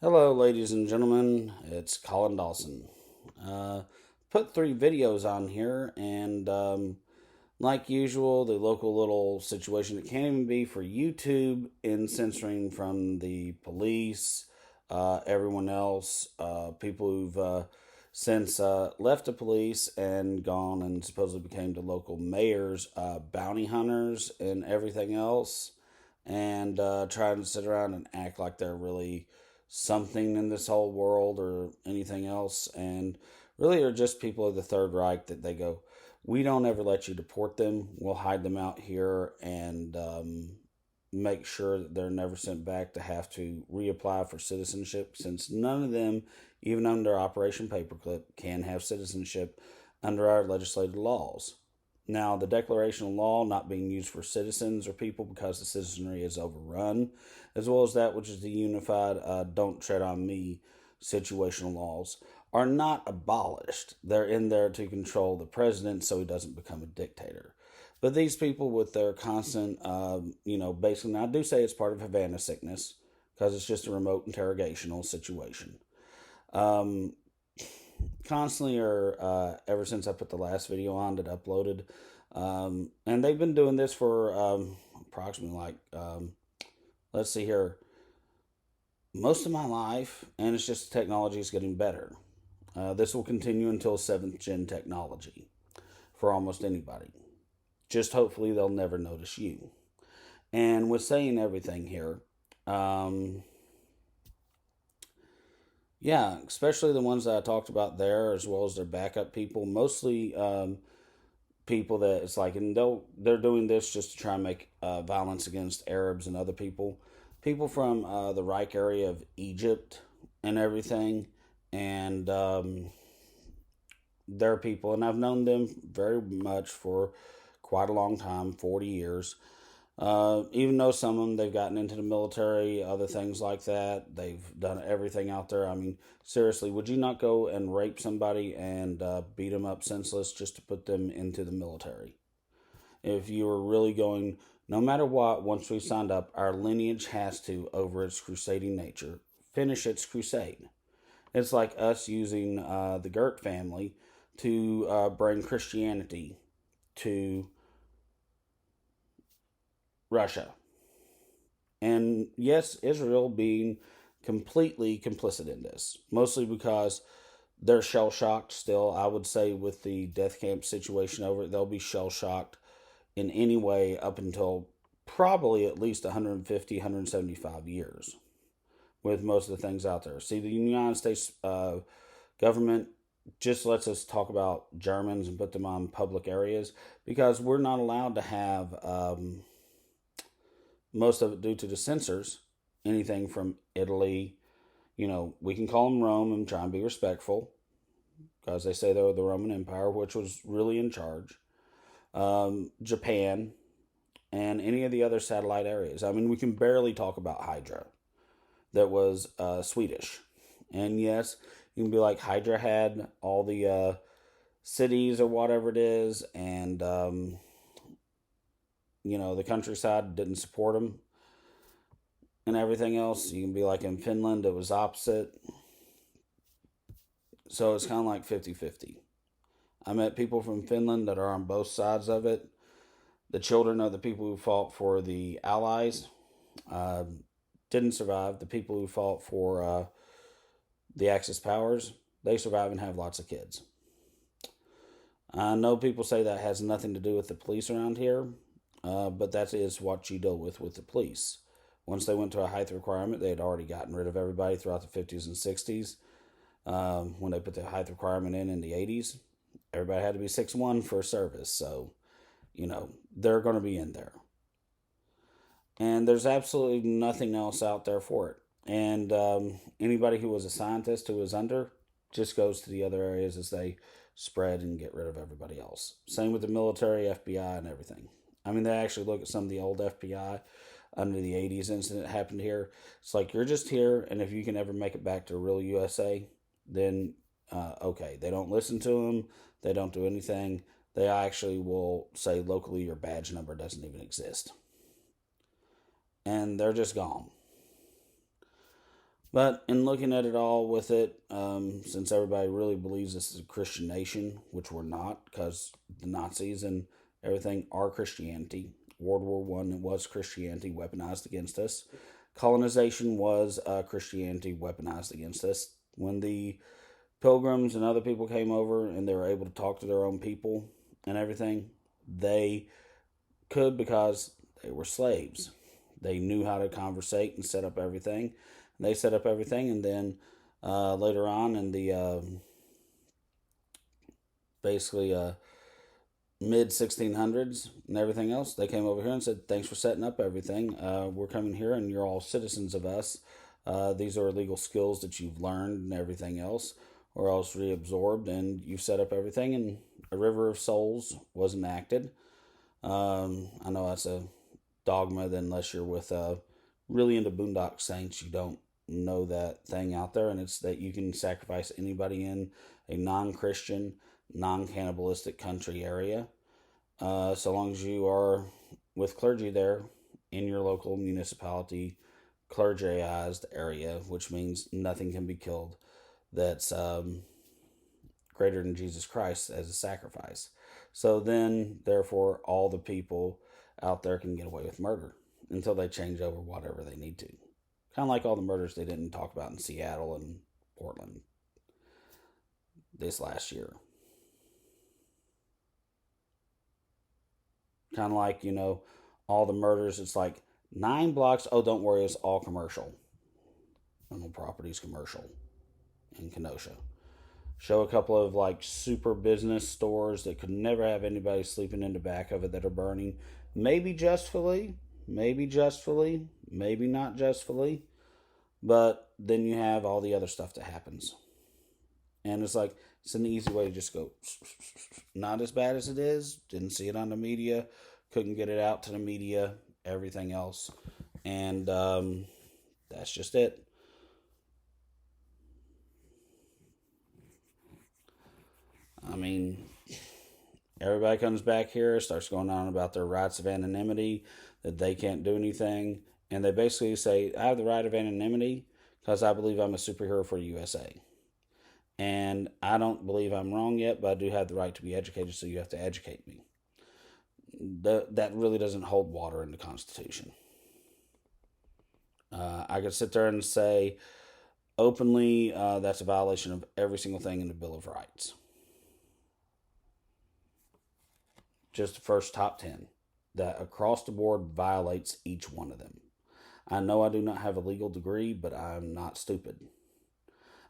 Hello, ladies and gentlemen. It's Colin Dawson. Uh, Put 3 videos on here, and like usual, the local little situation. It can't even be for YouTube in censoring from the police, everyone else, people who've since left the police and gone and supposedly became the local mayors, bounty hunters, and everything else, and trying to sit around and act like they're really something in this whole world or anything else, and really are just people of the Third Reich that they go, we don't ever let you deport them. We'll hide them out here and make sure that they're never sent back to have to reapply for citizenship, since none of them, even under Operation Paperclip, can have citizenship under our legislative laws. Now, the declaration of law not being used for citizens or people because the citizenry is overrun, as well as that which is the unified don't tread on me situational laws, are not abolished. They're in there to control the president so he doesn't become a dictator. But these people with their constant, basically, and I do say it's part of Havana sickness because it's just a remote interrogational situation. Constantly, or ever since I put the last video on that uploaded, and they've been doing this for approximately let's see here, most of my life, and it's just technology is getting better. This will continue until 7th gen technology for almost anybody. Just hopefully they'll never notice you. And with saying everything here, yeah, especially the ones that I talked about there, as well as their backup people, mostly people that it's like, and they're doing this just to try and make violence against Arabs and other people from the Reich area of Egypt and everything, and their people, and I've known them very much for quite a long time, 40 years. Even though some of them, they've gotten into the military, other things like that. They've done everything out there. I mean, seriously, would you not go and rape somebody and beat them up senseless just to put them into the military? If you were really going, no matter what, once we signed up, our lineage has to, over its crusading nature, finish its crusade. It's like us using the Gert family to bring Christianity to Russia. And yes, Israel being completely complicit in this, mostly because they're shell shocked still. I would say with the death camp situation over, they'll be shell shocked in any way up until probably at least 150, 175 years with most of the things out there. See, the United States government just lets us talk about Germans and put them on public areas because we're not allowed to have most of it due to the censors, anything from Italy. We can call them Rome and try and be respectful because they say they're the Roman Empire, which was really in charge. Japan, and any of the other satellite areas. I mean, we can barely talk about Hydra, that was Swedish. And yes, you can be like, Hydra had all the cities or whatever it is, and the countryside didn't support them and everything else. You can be like, in Finland, it was opposite. So it's kind of like 50-50. I met people from Finland that are on both sides of it. The children of the people who fought for the Allies didn't survive. The people who fought for the Axis powers, they survive and have lots of kids. I know people say that has nothing to do with the police around here, but that is what you deal with the police. Once they went to a height requirement, they had already gotten rid of everybody throughout the 50s and 60s. When they put the height requirement in the 80s, everybody had to be 6'1" for service. So, they're going to be in there. And there's absolutely nothing else out there for it. And anybody who was a scientist who was under just goes to the other areas as they spread and get rid of everybody else. Same with the military, FBI, and everything. I mean, they actually look at some of the old FBI under the 80s incident that happened here. It's like, you're just here, and if you can ever make it back to real USA, then okay. They don't listen to them. They don't do anything. They actually will say locally your badge number doesn't even exist. And they're just gone. But in looking at it all with it, since everybody really believes this is a Christian nation, which we're not, because the Nazis and everything are Christianity. World War One was Christianity weaponized against us. Colonization was Christianity weaponized against us. When the Pilgrims and other people came over and they were able to talk to their own people and everything, they could because they were slaves. They knew how to conversate and set up everything. They set up everything, and then later on in the basically mid 1600s and everything else, they came over here and said, "Thanks for setting up everything. We're coming here, and you're all citizens of us. These are illegal skills that you've learned and everything else, or else reabsorbed, and you've set up everything." And a river of souls was enacted. I know that's a dogma that unless you're with really into Boondock Saints, you don't know that thing out there, and it's that you can sacrifice anybody in a non-Christian, non-cannibalistic country area, so long as you are with clergy there in your local municipality, clergyized area, which means nothing can be killed that's greater than Jesus Christ as a sacrifice. So then, therefore, all the people out there can get away with murder until they change over whatever they need to. Kind of like all the murders they didn't talk about in Seattle and Portland this last year. Kind of like, all the murders, it's like 9 blocks. Oh, don't worry, it's all commercial. Rental properties commercial in Kenosha. Show a couple of like super business stores that could never have anybody sleeping in the back of it that are burning. Maybe justly, maybe not justly. But then you have all the other stuff that happens. And it's like, it's an easy way to just go, not as bad as it is. Didn't see it on the media. Couldn't get it out to the media. Everything else. And that's just it. I mean, everybody comes back here, starts going on about their rights of anonymity, that they can't do anything. And they basically say, I have the right of anonymity because I believe I'm a superhero for the USA. And I don't believe I'm wrong yet, but I do have the right to be educated, so you have to educate me. That really doesn't hold water in the Constitution. I could sit there and say openly that's a violation of every single thing in the Bill of Rights. Just the first top 10 that across the board violates each one of them. I know I do not have a legal degree, but I'm not stupid.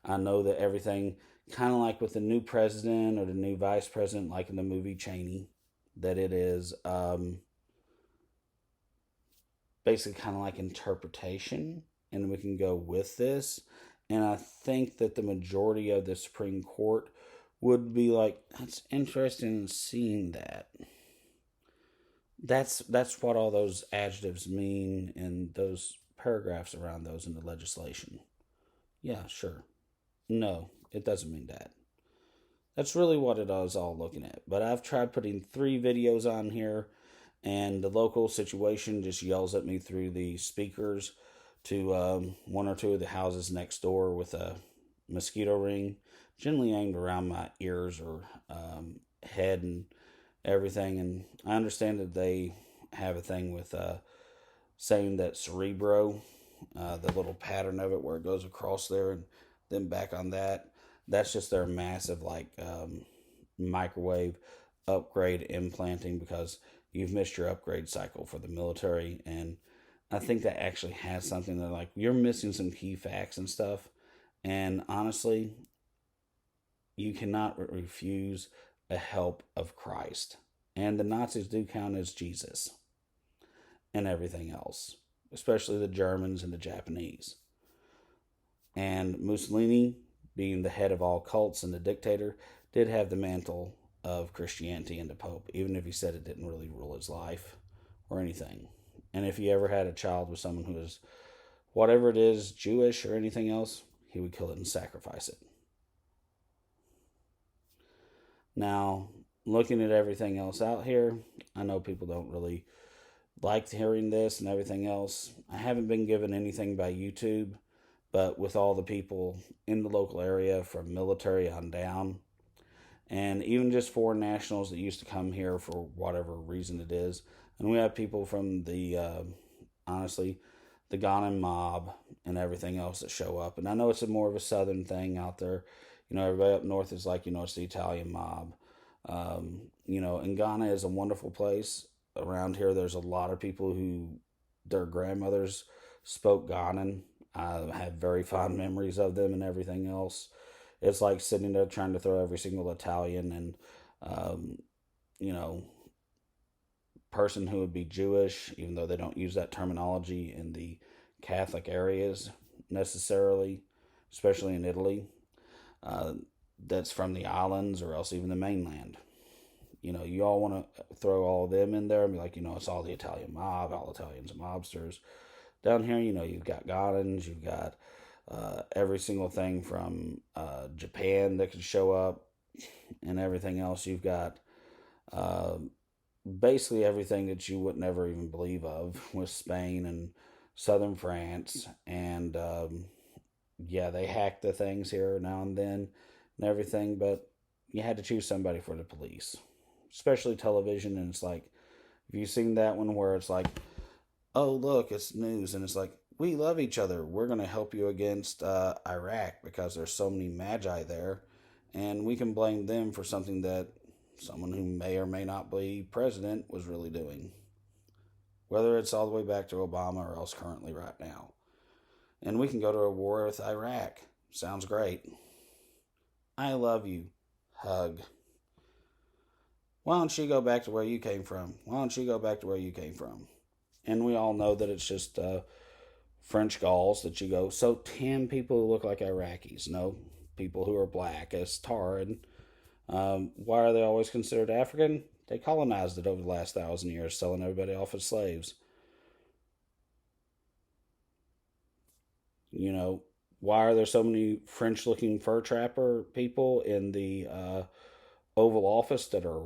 I know that everything, kind of like with the new president or the new vice president, like in the movie Cheney, that it is basically kind of like interpretation, and we can go with this. And I think that the majority of the Supreme Court would be like, that's interesting in seeing that. That's what all those adjectives mean in those paragraphs around those in the legislation. Yeah, sure. No, it doesn't mean that. That's really what it is all looking at. But I've tried putting 3 videos on here, and the local situation just yells at me through the speakers to 1 or 2 of the houses next door with a mosquito ring, generally aimed around my ears or head and everything. And I understand that they have a thing with saying that cerebro, the little pattern of it where it goes across there and then back on that. That's just their massive microwave upgrade implanting because you've missed your upgrade cycle for the military. And I think that actually has something that like you're missing some key facts and stuff. And honestly, you cannot refuse a help of Christ. And the Nazis do count as Jesus and everything else, especially the Germans and the Japanese. And Mussolini, being the head of all cults and the dictator, did have the mantle of Christianity and the Pope, even if he said it didn't really rule his life or anything. And if he ever had a child with someone who was, whatever it is, Jewish or anything else, he would kill it and sacrifice it. Now, looking at everything else out here, I know people don't really like hearing this and everything else. I haven't been given anything by YouTube, but with all the people in the local area from military on down, and even just foreign nationals that used to come here for whatever reason it is. And we have people from the, honestly, the GHANAN mob and everything else that show up. And I know it's more of a southern thing out there. Everybody up north is like, it's the Italian mob. And Ghana is a wonderful place. Around here, there's a lot of people who their grandmothers spoke Ghanan. I have very fond memories of them and everything else. It's like sitting there trying to throw every single Italian and, you know, person who would be Jewish, even though they don't use that terminology in the Catholic areas necessarily, especially in Italy, that's from the islands or else even the mainland. You all want to throw all of them in there and be like, it's all the Italian mob, all Italians are mobsters. Down here, you've got Ghanans, you've got every single thing from Japan that could show up and everything else. You've got basically everything that you would never even believe of with Spain and southern France. And they hack the things here now and then and everything, but you had to choose somebody for the police, especially television. And it's like, have you seen that one where it's like, oh, look, it's news, and it's like, we love each other. We're going to help you against Iraq because there's so many magi there, and we can blame them for something that someone who may or may not be president was really doing. Whether it's all the way back to Obama or else currently right now. And we can go to a war with Iraq. Sounds great. I love you. Hug. Why don't you go back to where you came from? Why don't you go back to where you came from? And we all know that it's just French Gauls that you go, so tan people who look like Iraqis. No, people who are black as tar. And why are they always considered African? They colonized it over the last 1,000 years, selling everybody off as slaves. Why are there so many French-looking fur trapper people in the Oval Office that are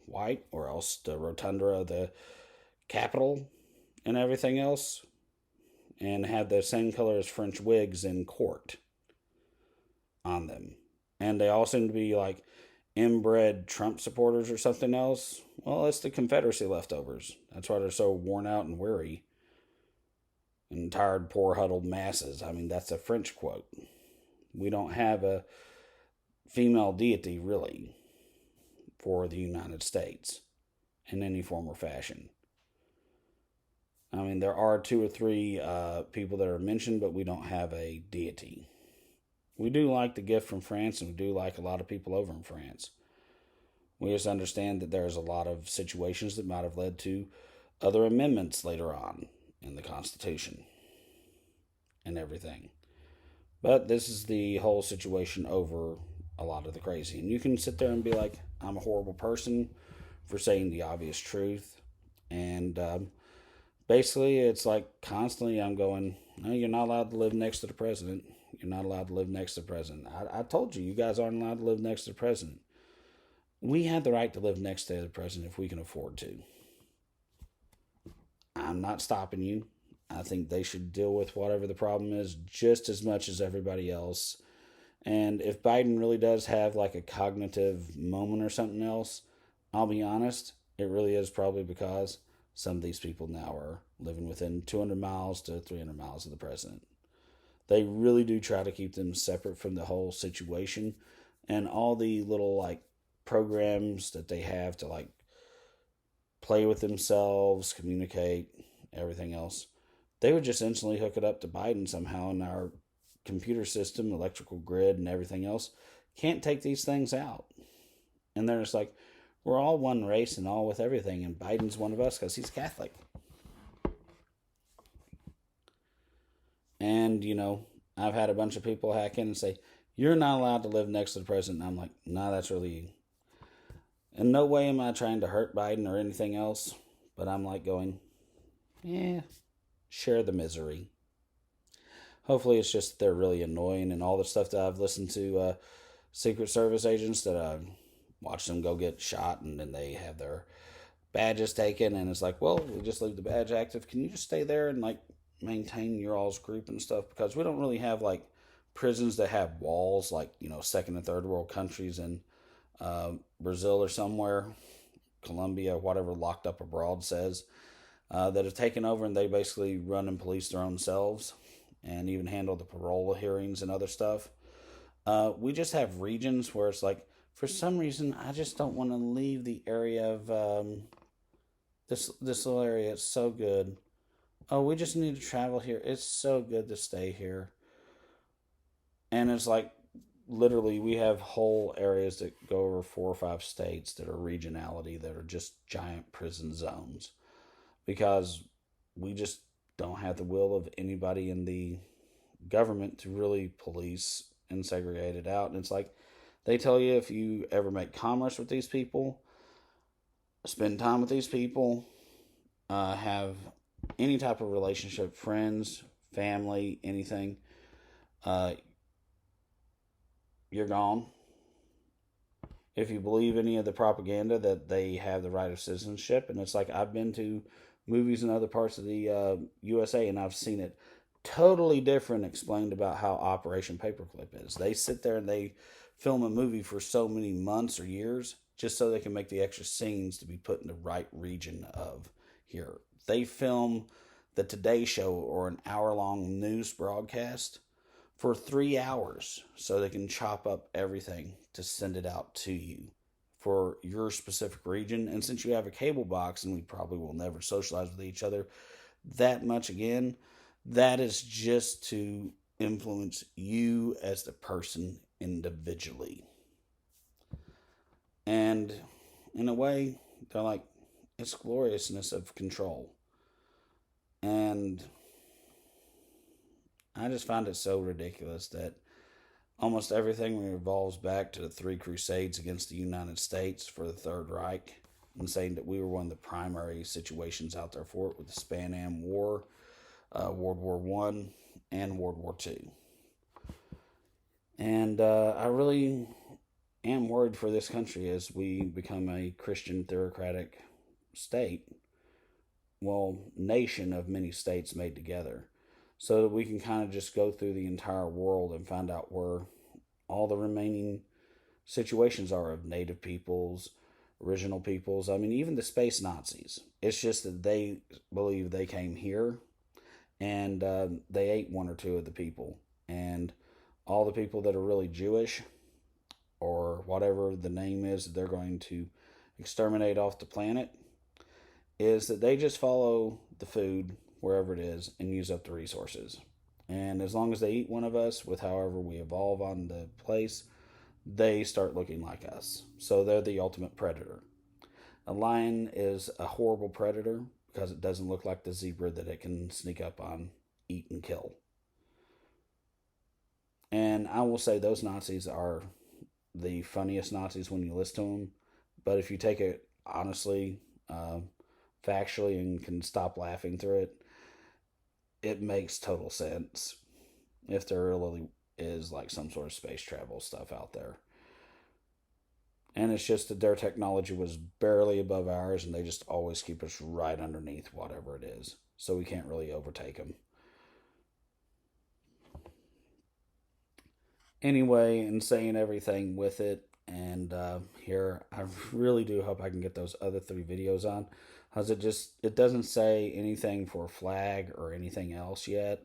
white, or else the rotunda of the Capitol and everything else, and have the same color as French wigs in court on them? And they all seem to be like inbred Trump supporters or something else. Well, it's the Confederacy leftovers. That's why they're so worn out and weary. And tired, poor, huddled masses. I mean, that's a French quote. We don't have a female deity, really, for the United States in any form or fashion. I mean, there are 2 or 3 people that are mentioned, but we don't have a deity. We do like the gift from France, and we do like a lot of people over in France. We just understand that there's a lot of situations that might have led to other amendments later on in the Constitution and everything. But this is the whole situation over a lot of the crazy. And you can sit there and be like, I'm a horrible person for saying the obvious truth. And basically, it's like constantly I'm going, no, you're not allowed to live next to the president. You're not allowed to live next to the president. I told you, you guys aren't allowed to live next to the president. We have the right to live next to the president if we can afford to. I'm not stopping you. I think they should deal with whatever the problem is just as much as everybody else. And if Biden really does have like a cognitive moment or something else, I'll be honest, it really is probably because some of these people now are living within 200 miles to 300 miles of the president. They really do try to keep them separate from the whole situation, and all the little like programs that they have to like play with themselves, communicate, everything else. They would just instantly hook it up to Biden somehow, and our computer system, electrical grid, and everything else can't take these things out. And they're just like, we're all one race and all with everything, and Biden's one of us because he's Catholic. And, I've had a bunch of people hack in and say, you're not allowed to live next to the president. And I'm like, nah, that's really you. In no way am I trying to hurt Biden or anything else, but I'm like going, share the misery. Hopefully it's just that they're really annoying, and all the stuff that I've listened to Secret Service agents that I've watched them go get shot, and then they have their badges taken, and it's like, well, we just leave the badge active. Can you just stay there and like maintain your all's group and stuff, because we don't really have like prisons that have walls like, second and third world countries in Brazil or somewhere, Colombia, whatever Locked Up Abroad says, that have taken over, and they basically run and police their own selves and even handle the parole hearings and other stuff. We just have regions where it's like, for some reason, I just don't want to leave the area of this little area. It's so good. Oh, we just need to travel here. It's so good to stay here. And it's like, literally, we have whole areas that go over 4 or 5 states that are regionality, that are just giant prison zones, because we just don't have the will of anybody in the government to really police and segregate it out. And it's like, they tell you, if you ever make commerce with these people, spend time with these people, have any type of relationship, friends, family, anything, you're gone. If you believe any of the propaganda that they have the right of citizenship, and it's like, I've been to movies in other parts of the USA, and I've seen it totally different explained about how Operation Paperclip is. They sit there and they film a movie for so many months or years just so they can make the extra scenes to be put in the right region of here. They film the Today Show or an hour-long news broadcast for 3 hours so they can chop up everything to send it out to you for your specific region. And since you have a cable box, and we probably will never socialize with each other that much again, that is just to influence you as the person individually. And in a way, they're like, it's gloriousness of control. And I just find it so ridiculous that almost everything revolves back to the 3 Crusades against the United States for the Third Reich, and saying that we were one of the primary situations out there for it, with the Span Am War, World War I, and World War II. And I really am worried for this country as we become a Christian theocratic state, nation of many states made together, so that we can kind of just go through the entire world and find out where all the remaining situations are of native peoples, original peoples. I mean, even the space Nazis. It's just that they believe they came here and they ate 1 or 2 of the people. And all the people that are really Jewish, or whatever the name is that they're going to exterminate off the planet, is that they just follow the food wherever it is and use up the resources. And as long as they eat one of us, with however we evolve on the place, they start looking like us. So they're the ultimate predator. A lion is a horrible predator because it doesn't look like the zebra that it can sneak up on, eat, and kill. And I will say those Nazis are the funniest Nazis when you listen to them. But if you take it honestly, factually, and can stop laughing through it, it makes total sense if there really is like some sort of space travel stuff out there. And it's just that their technology was barely above ours, and they just always keep us right underneath whatever it is, so we can't really overtake them. Anyway, and saying everything with it, and here, I really do hope I can get those other 3 videos on, because it doesn't say anything for a flag or anything else yet.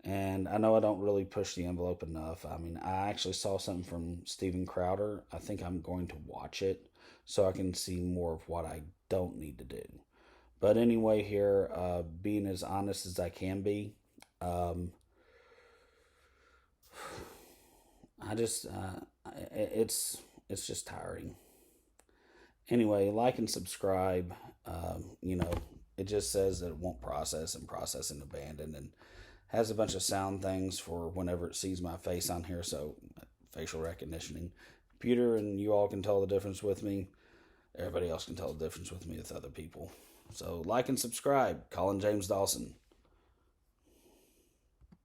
And I know I don't really push the envelope enough. I mean, I actually saw something from Steven Crowder. I think I'm going to watch it so I can see more of what I don't need to do. But anyway, here, being as honest as I can be, it's just tiring. Anyway, like and subscribe. It just says that it won't process and abandon, and has a bunch of sound things for whenever it sees my face on here, so facial recognition. Computer, and you all can tell the difference with me. Everybody else can tell the difference with me with other people. So like and subscribe. Colin James Dawson.